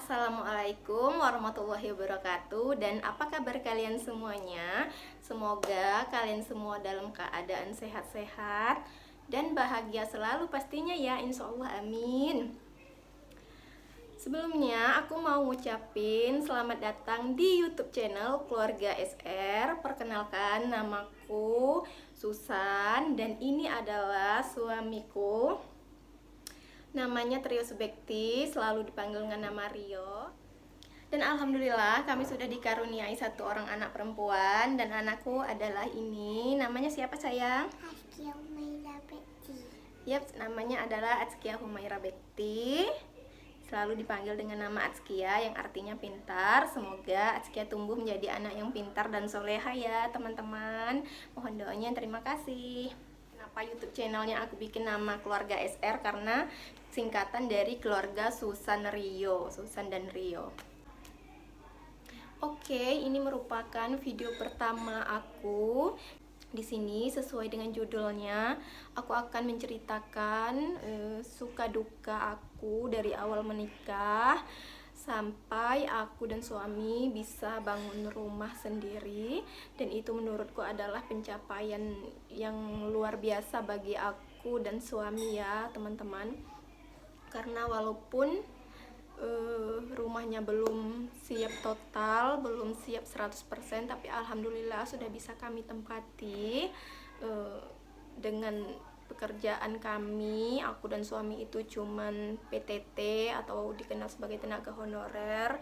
Assalamualaikum warahmatullahi wabarakatuh. Dan apa kabar kalian semuanya? Semoga kalian semua dalam keadaan sehat-sehat dan bahagia selalu pastinya ya, insya Allah, amin. Sebelumnya aku mau ngucapin selamat datang di YouTube channel Keluarga SR. Perkenalkan, namaku Susan dan ini adalah suamiku. Namanya Trio Subekti, selalu dipanggil dengan nama Rio. Dan alhamdulillah kami sudah dikaruniai satu orang anak perempuan. Dan anakku adalah ini. Namanya siapa sayang? Azkia Humaira Bekti. Yap, namanya adalah Azkia Humaira Bekti. Selalu dipanggil dengan nama Azkia yang artinya pintar. Semoga Azkia tumbuh menjadi anak yang pintar dan soleha ya teman-teman. Mohon doanya, terima kasih. Kenapa YouTube channelnya aku bikin nama Keluarga SR? Karena singkatan dari keluarga Susan Rio, Susan dan Rio. Oke, ini merupakan video pertama aku. Di sini sesuai dengan judulnya, aku akan menceritakan suka duka aku dari awal menikah sampai aku dan suami bisa bangun rumah sendiri. Dan itu menurutku adalah pencapaian yang luar biasa bagi aku dan suami ya teman-teman. Karena walaupun rumahnya belum siap total, belum siap 100%, tapi alhamdulillah sudah bisa kami tempati dengan pekerjaan kami. Aku dan suami itu cuman PTT atau dikenal sebagai tenaga honorer,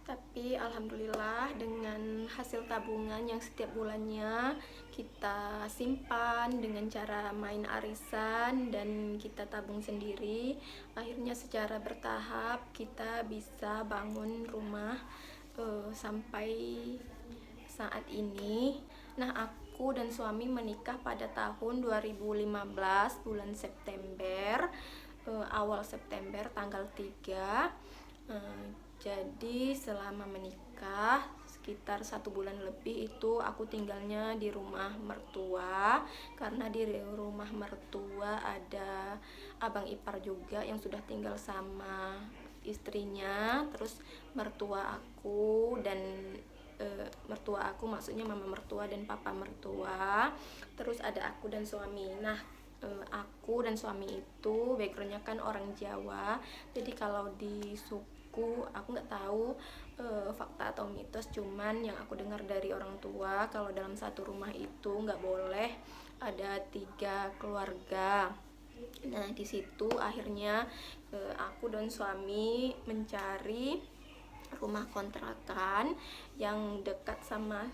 tapi alhamdulillah dengan hasil tabungan yang setiap bulannya kita simpan dengan cara main arisan dan kita tabung sendiri, akhirnya secara bertahap kita bisa bangun rumah sampai saat ini. Nah, aku dan suami menikah pada tahun 2015 bulan September, awal September tanggal 3. Jadi selama menikah sekitar 1 bulan lebih itu aku tinggalnya di rumah mertua. Karena di rumah mertua ada abang ipar juga yang sudah tinggal sama istrinya. Terus mertua aku dan mertua aku maksudnya mama mertua dan papa mertua. Terus ada aku dan suami. Nah, aku dan suami itu backgroundnya kan orang Jawa. Jadi kalau di aku nggak tahu fakta atau mitos, cuman yang aku dengar dari orang tua kalau dalam satu rumah itu nggak boleh ada 3 keluarga. Nah, di situ akhirnya aku dan suami mencari rumah kontrakan yang dekat sama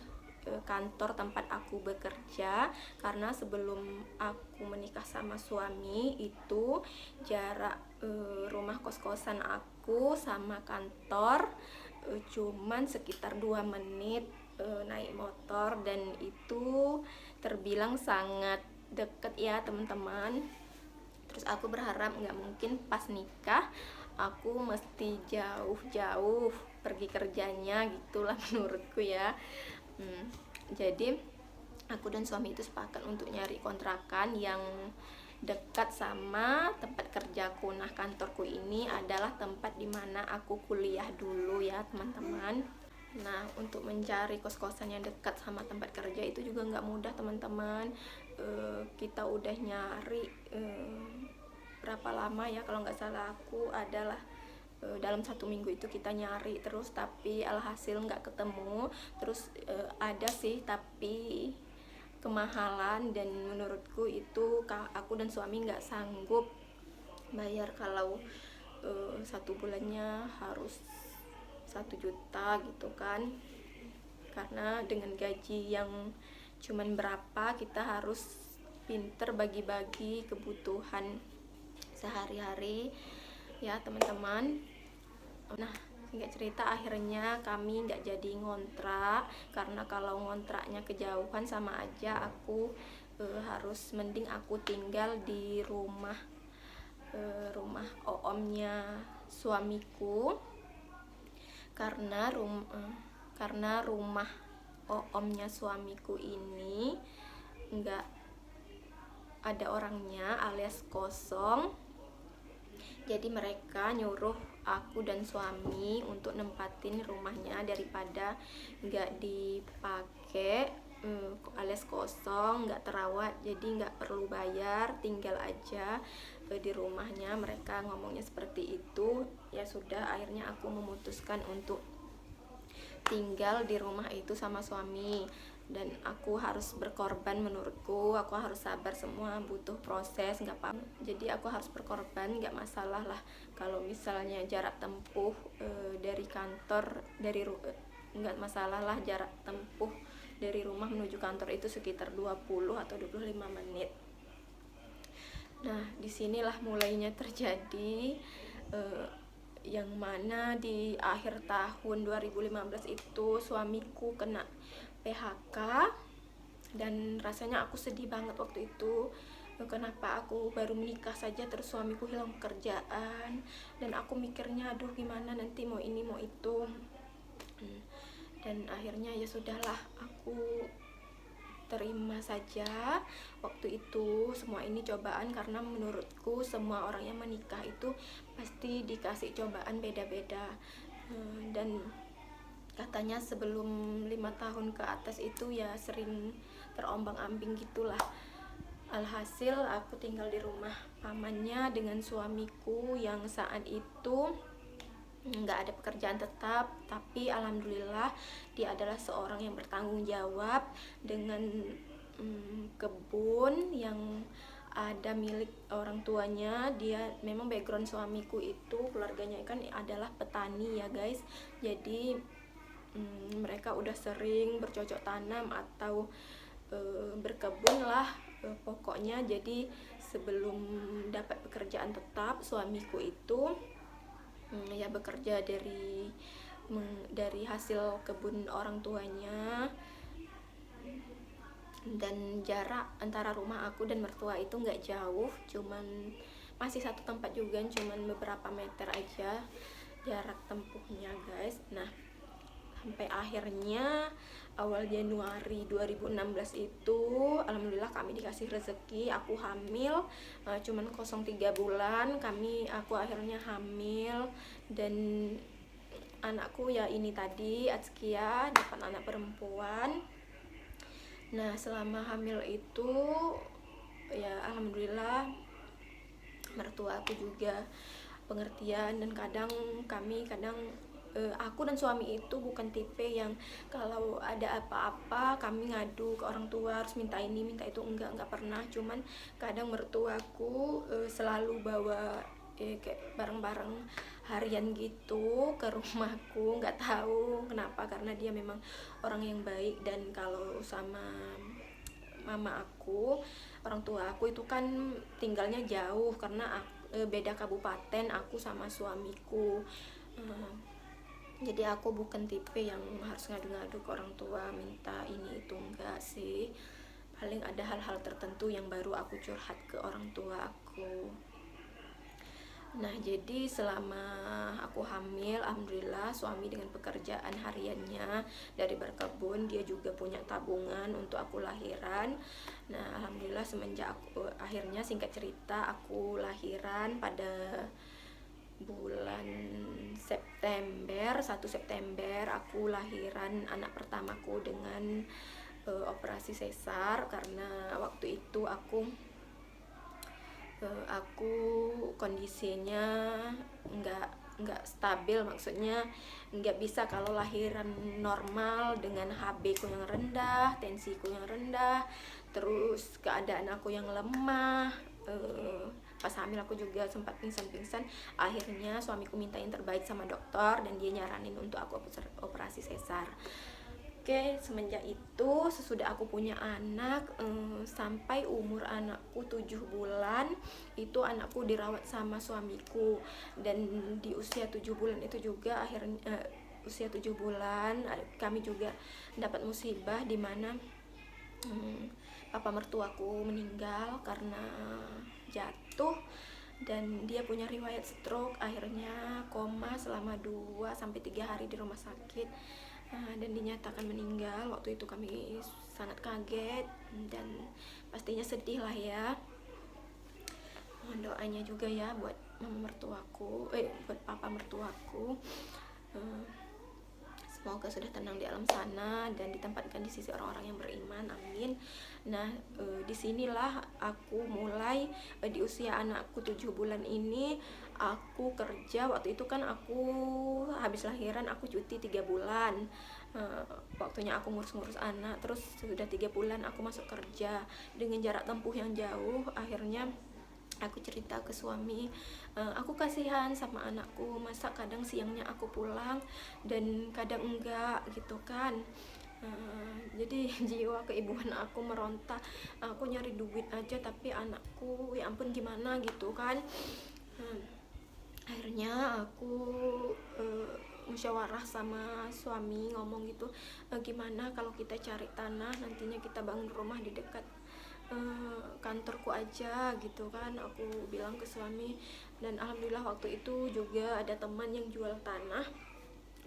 kantor tempat aku bekerja. Karena sebelum aku menikah sama suami itu jarak rumah kos-kosan aku sama kantor cuman sekitar 2 menit naik motor, dan itu terbilang sangat deket ya teman-teman. Terus aku berharap nggak mungkin pas nikah aku mesti jauh-jauh pergi kerjanya, gitulah menurutku ya. Jadi aku dan suami itu sepakat untuk nyari kontrakan yang dekat sama tempat kerjaku. Nah, kantorku ini adalah tempat dimana aku kuliah dulu ya teman-teman. Nah, untuk mencari kos-kosan yang dekat sama tempat kerja itu juga nggak mudah teman-teman. Kita udah nyari berapa lama ya, kalau nggak salah aku adalah dalam 1 minggu itu kita nyari terus, tapi alhasil nggak ketemu. Terus ada sih tapi kemahalan, dan menurutku itu aku dan suami nggak sanggup bayar kalau 1 bulannya harus 1 juta gitu kan. Karena dengan gaji yang cuman berapa, kita harus pinter bagi-bagi kebutuhan sehari-hari ya teman-teman. Nah, singkat cerita akhirnya kami nggak jadi ngontrak, karena kalau ngontraknya kejauhan sama aja aku harus mending aku tinggal di rumah omnya suamiku. Karena rumah omnya suamiku ini nggak ada orangnya alias kosong. Jadi mereka nyuruh aku dan suami untuk nempatin rumahnya daripada nggak dipakai, alias kosong, nggak terawat, jadi nggak perlu bayar, tinggal aja di rumahnya. Mereka ngomongnya seperti itu. Ya sudah, akhirnya aku memutuskan untuk tinggal di rumah itu sama suami, dan aku harus berkorban. Menurutku aku harus sabar, semua butuh proses, nggak apa. Jadi aku harus berkorban, nggak masalah lah kalau misalnya jarak tempuh dari kantor, nggak masalah lah jarak tempuh dari rumah menuju kantor itu sekitar 20 atau 25 menit. Nah, disinilah mulainya terjadi yang mana di akhir tahun 2015 itu suamiku kena PHK, dan rasanya aku sedih banget waktu itu. Kenapa aku baru menikah saja terus suamiku hilang pekerjaan, dan aku mikirnya aduh gimana nanti mau ini mau itu. Dan akhirnya ya sudahlah, aku terima saja waktu itu semua ini cobaan, karena menurutku semua orang yang menikah itu pasti dikasih cobaan beda-beda. Dan katanya sebelum 5 tahun ke atas itu ya sering terombang-ambing gitulah. Alhasil aku tinggal di rumah pamannya dengan suamiku yang saat itu nggak ada pekerjaan tetap, tapi alhamdulillah dia adalah seorang yang bertanggung jawab dengan kebun yang ada milik orang tuanya. Dia memang background suamiku itu keluarganya kan adalah petani ya guys, jadi mereka udah sering bercocok tanam atau berkebun lah pokoknya. Jadi sebelum dapat pekerjaan tetap, suamiku itu ya bekerja dari hasil kebun orang tuanya. Dan jarak antara rumah aku dan mertua itu nggak jauh, cuman masih satu tempat juga, cuman beberapa meter aja jarak tempuhnya guys. Nah, sampai akhirnya awal Januari 2016 itu alhamdulillah kami dikasih rezeki, aku hamil, cuman 03 bulan aku akhirnya hamil. Dan anakku ya ini tadi Atskia, dapat anak perempuan. Nah, selama hamil itu ya alhamdulillah mertua aku juga pengertian, dan kadang aku dan suami itu bukan tipe yang kalau ada apa-apa kami ngadu ke orang tua harus minta ini minta itu, enggak pernah. Cuman kadang mertuaku selalu bawa kayak barang-barang harian gitu ke rumahku, nggak tahu kenapa, karena dia memang orang yang baik. Dan kalau sama mama aku, orang tua aku itu kan tinggalnya jauh karena beda kabupaten aku sama suamiku. Jadi aku bukan tipe yang harus ngadu-ngadu ke orang tua minta ini itu, enggak sih. Paling ada hal-hal tertentu yang baru aku curhat ke orang tua aku. Nah, jadi selama aku hamil alhamdulillah suami dengan pekerjaan hariannya dari berkebun, dia juga punya tabungan untuk aku lahiran. Nah, alhamdulillah semenjak akhirnya singkat cerita aku lahiran pada bulan September, 1 September aku lahiran anak pertamaku dengan operasi sesar, karena waktu itu aku kondisinya nggak stabil, maksudnya nggak bisa kalau lahiran normal dengan HB ku yang rendah, tensi ku yang rendah, terus keadaan aku yang lemah. Pas hamil aku juga sempat pingsan. Akhirnya suamiku minta yang terbaik sama dokter dan dia nyaranin untuk aku operasi sesar. Oke, semenjak itu sesudah aku punya anak sampai umur anakku 7 bulan itu anakku dirawat sama suamiku. Dan di usia 7 bulan itu juga akhirnya usia 7 bulan kami juga dapat musibah di mana papa mertuaku meninggal karena jatuh, dan dia punya riwayat stroke. Akhirnya koma selama 2-3 hari di rumah sakit, dan dinyatakan meninggal. Waktu itu kami sangat kaget dan pastinya sedih lah ya. Mohon doanya juga ya buat mama mertuaku, buat papa mertuaku. Eh, Semoga sudah tenang di alam sana dan ditempatkan di sisi orang-orang yang beriman, amin. Nah, disinilah aku mulai, di usia anakku 7 bulan ini aku kerja. Waktu itu kan aku habis lahiran, aku cuti 3 bulan. Waktunya aku ngurus-ngurus anak, terus sudah 3 bulan aku masuk kerja dengan jarak tempuh yang jauh. Akhirnya aku cerita ke suami, aku kasihan sama anakku, masa kadang siangnya aku pulang dan kadang enggak gitu kan. Jadi jiwa keibuan aku meronta, aku nyari duit aja tapi anakku ya ampun gimana gitu kan. Hmm, Akhirnya aku musyawarah sama suami, ngomong gitu, gimana kalau kita cari tanah, nantinya kita bangun rumah di dekat kantorku aja gitu kan, aku bilang ke suami. Dan alhamdulillah waktu itu juga ada teman yang jual tanah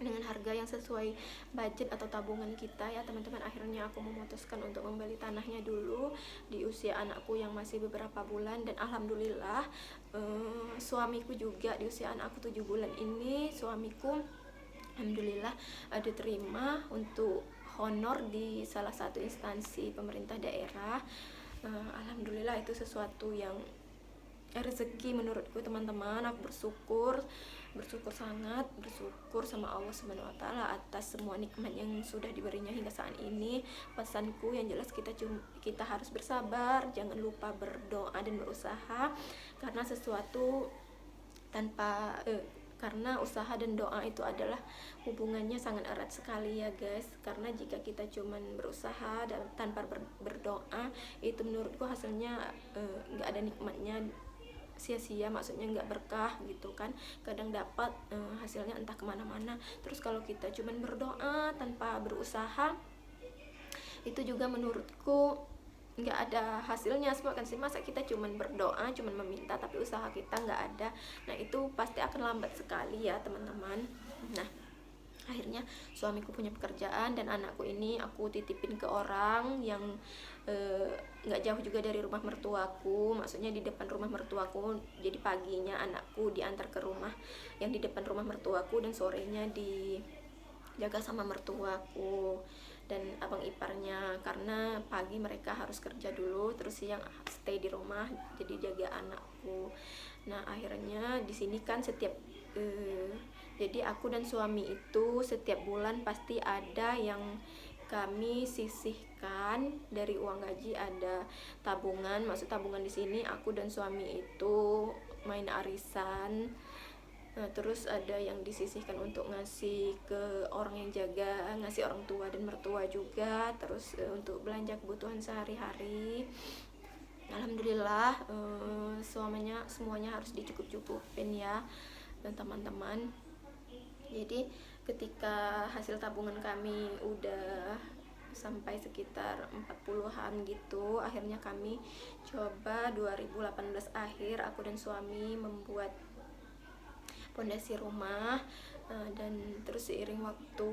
dengan harga yang sesuai budget atau tabungan kita ya teman-teman. Akhirnya aku memutuskan untuk membeli tanahnya dulu di usia anakku yang masih beberapa bulan. Dan alhamdulillah suamiku juga di usia anakku 7 bulan ini, suamiku alhamdulillah ada terima untuk honor di salah satu instansi pemerintah daerah. Alhamdulillah itu sesuatu yang rezeki menurutku teman-teman. Aku bersyukur sangat, bersyukur sama Allah Subhanahu wa taala atas semua nikmat yang sudah diberinya hingga saat ini. Pesanku yang jelas, kita harus bersabar, jangan lupa berdoa dan berusaha, karena sesuatu tanpa karena usaha dan doa itu adalah hubungannya sangat erat sekali ya guys. Karena jika kita cuman berusaha dan tanpa berdoa, itu menurutku hasilnya nggak ada nikmatnya, sia-sia, maksudnya nggak berkah gitu kan. Kadang dapat hasilnya entah kemana-mana. Terus kalau kita cuman berdoa tanpa berusaha, itu juga menurutku nggak ada hasilnya semua kan sih. Masa kita cuman berdoa, cuman meminta, tapi usaha kita nggak ada, nah itu pasti akan lambat sekali ya teman-teman. Nah, akhirnya suamiku punya pekerjaan dan anakku ini aku titipin ke orang yang nggak jauh juga dari rumah mertuaku, maksudnya di depan rumah mertuaku. Jadi paginya anakku diantar ke rumah yang di depan rumah mertuaku dan sorenya dijaga sama mertuaku dan abang iparnya, karena pagi mereka harus kerja dulu terus siang stay di rumah jadi jaga anakku. Nah, akhirnya di sini kan setiap jadi aku dan suami itu setiap bulan pasti ada yang kami sisihkan dari uang gaji, ada tabungan. Maksud tabungan di sini aku dan suami itu main arisan. Nah, terus ada yang disisihkan untuk ngasih ke orang yang jaga, ngasih orang tua dan mertua juga. Terus untuk belanja kebutuhan sehari-hari. Alhamdulillah semuanya harus dicukup-cukupin ya teman-teman. Jadi ketika hasil tabungan kami udah sampai sekitar 40-an gitu, akhirnya kami coba 2018 akhir aku dan suami membuat pondasi rumah. Dan terus seiring waktu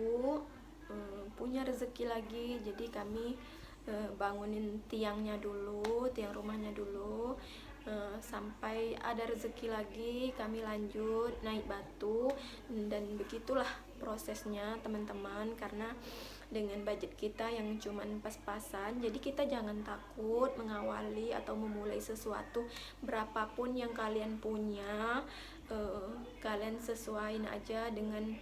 punya rezeki lagi, jadi kami bangunin tiang rumahnya dulu, sampai ada rezeki lagi kami lanjut naik batu. Dan begitulah prosesnya teman-teman, karena dengan budget kita yang cuman pas-pasan, jadi kita jangan takut mengawali atau memulai sesuatu. Berapapun yang kalian punya, kalian sesuaiin aja dengan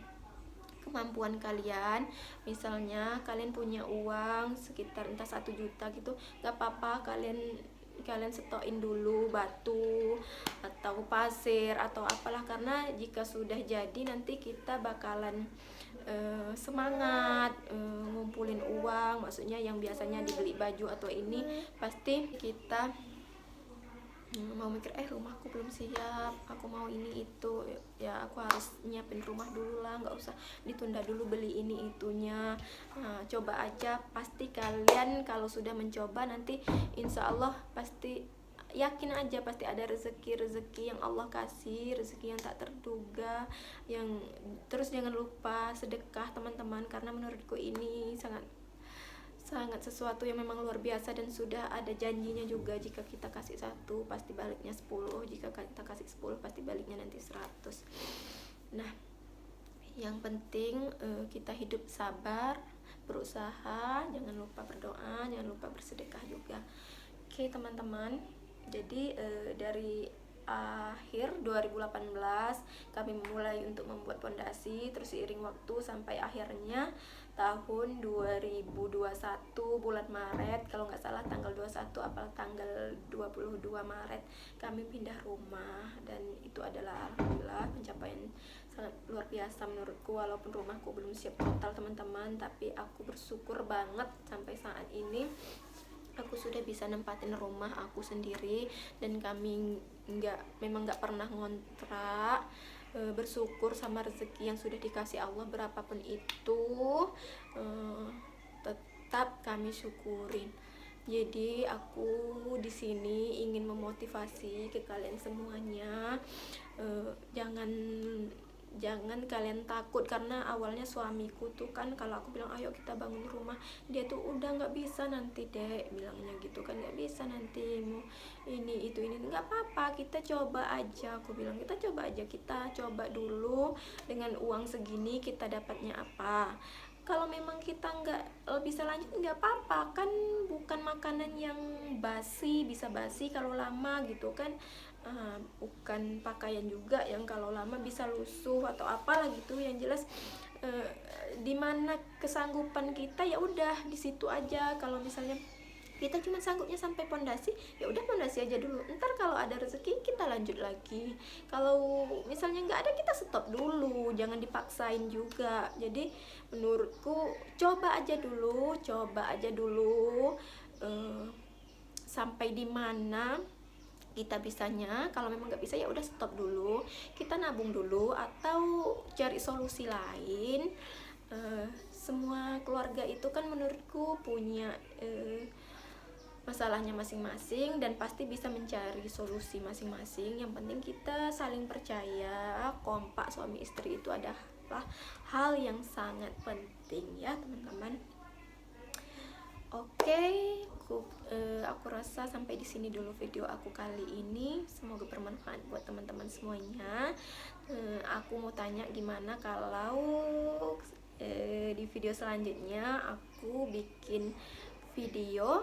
kemampuan kalian. Misalnya kalian punya uang sekitar entah 1 juta gitu, gak apa-apa kalian stokin dulu batu atau pasir atau apalah, karena jika sudah jadi nanti kita bakalan semangat ngumpulin uang. Maksudnya yang biasanya dibeli baju atau ini, pasti kita mau mikir rumahku belum siap, aku mau ini itu ya, aku harus nyiapin rumah dulu lah, nggak usah ditunda dulu beli ini itunya. Coba aja, pasti kalian kalau sudah mencoba nanti insya Allah pasti, yakin aja pasti ada rezeki yang Allah kasih, rezeki yang tak terduga. Terus jangan lupa sedekah teman-teman, karena menurutku ini sangat sesuatu yang memang luar biasa, dan sudah ada janjinya juga, jika kita kasih 1 pasti baliknya 10, jika kita kasih 10 pasti baliknya nanti 100. Nah, yang penting kita hidup sabar, berusaha, jangan lupa berdoa, jangan lupa bersedekah juga. Oke teman-teman, jadi dari akhir 2018 kami memulai untuk membuat pondasi, terus seiring waktu sampai akhirnya tahun 2021 bulan Maret, kalau nggak salah tanggal 21 atau tanggal 22 Maret kami pindah rumah, dan itu adalah alhamdulillah pencapaian sangat luar biasa menurutku. Walaupun rumahku belum siap total teman-teman, tapi aku bersyukur banget sampai saat ini aku sudah bisa nempatin rumah aku sendiri, dan kami memang nggak pernah ngontrak. Bersyukur sama rezeki yang sudah dikasih Allah berapapun itu, tetap kami syukurin. Jadi aku di sini ingin memotivasi ke kalian semuanya, jangan kalian takut, karena awalnya suamiku tuh kan kalau aku bilang ayo kita bangun rumah, dia tuh udah nggak bisa nanti dek, bilangnya gitu kan, nggak bisa nanti mau ini nggak apa-apa, kita coba aja, aku bilang kita coba dulu dengan uang segini kita dapatnya apa. Kalau memang kita nggak bisa lanjut nggak apa-apa, kan bukan makanan yang bisa basi kalau lama gitu kan. Bukan pakaian juga yang kalau lama bisa lusuh atau apalah gitu. Yang jelas di mana kesanggupan kita ya udah di situ aja. Kalau misalnya kita cuma sanggupnya sampai pondasi, ya udah pondasi aja dulu, ntar kalau ada rezeki kita lanjut lagi. Kalau misalnya nggak ada, kita stop dulu, jangan dipaksain juga. Jadi menurutku coba aja dulu sampai di mana kita bisanya. Kalau memang nggak bisa ya udah stop dulu, kita nabung dulu atau cari solusi lain. Semua keluarga itu kan menurutku punya masalahnya masing-masing, dan pasti bisa mencari solusi masing-masing. Yang penting kita saling percaya, kompak suami istri itu adalah hal yang sangat penting ya teman-teman. Oke, aku rasa sampai di sini dulu video aku kali ini. Semoga bermanfaat buat teman-teman semuanya. Aku mau tanya gimana kalau di video selanjutnya aku bikin video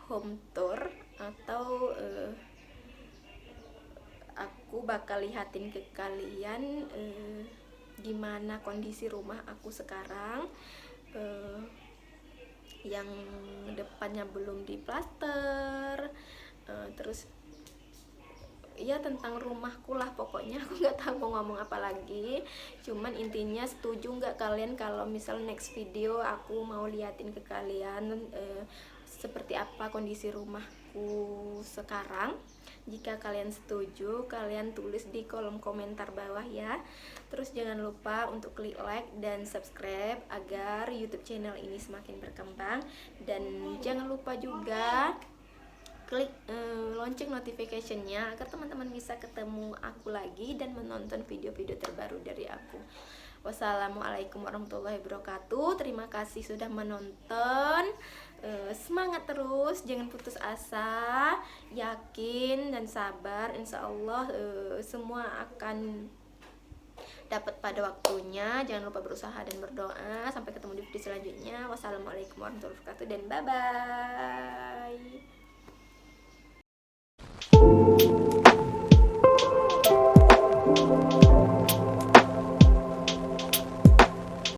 home tour, atau aku bakal lihatin ke kalian gimana kondisi rumah aku sekarang, yang depannya belum diplaster, terus ya tentang rumahku lah pokoknya. Aku nggak tahu mau ngomong apa lagi, cuman intinya setuju nggak kalian kalau misal next video aku mau liatin ke kalian seperti apa kondisi rumahku sekarang. Jika kalian setuju, kalian tulis di kolom komentar bawah ya. Terus jangan lupa untuk klik like dan subscribe agar YouTube channel ini semakin berkembang, dan jangan lupa juga klik lonceng notification-nya agar teman-teman bisa ketemu aku lagi dan menonton video-video terbaru dari aku. Wassalamualaikum warahmatullahi wabarakatuh. Terima kasih sudah menonton. Semangat terus, jangan putus asa, yakin dan sabar. Insya Allah semua akan dapat pada waktunya. Jangan lupa berusaha dan berdoa. Sampai ketemu di video selanjutnya. Wassalamualaikum warahmatullahi wabarakatuh, dan bye bye.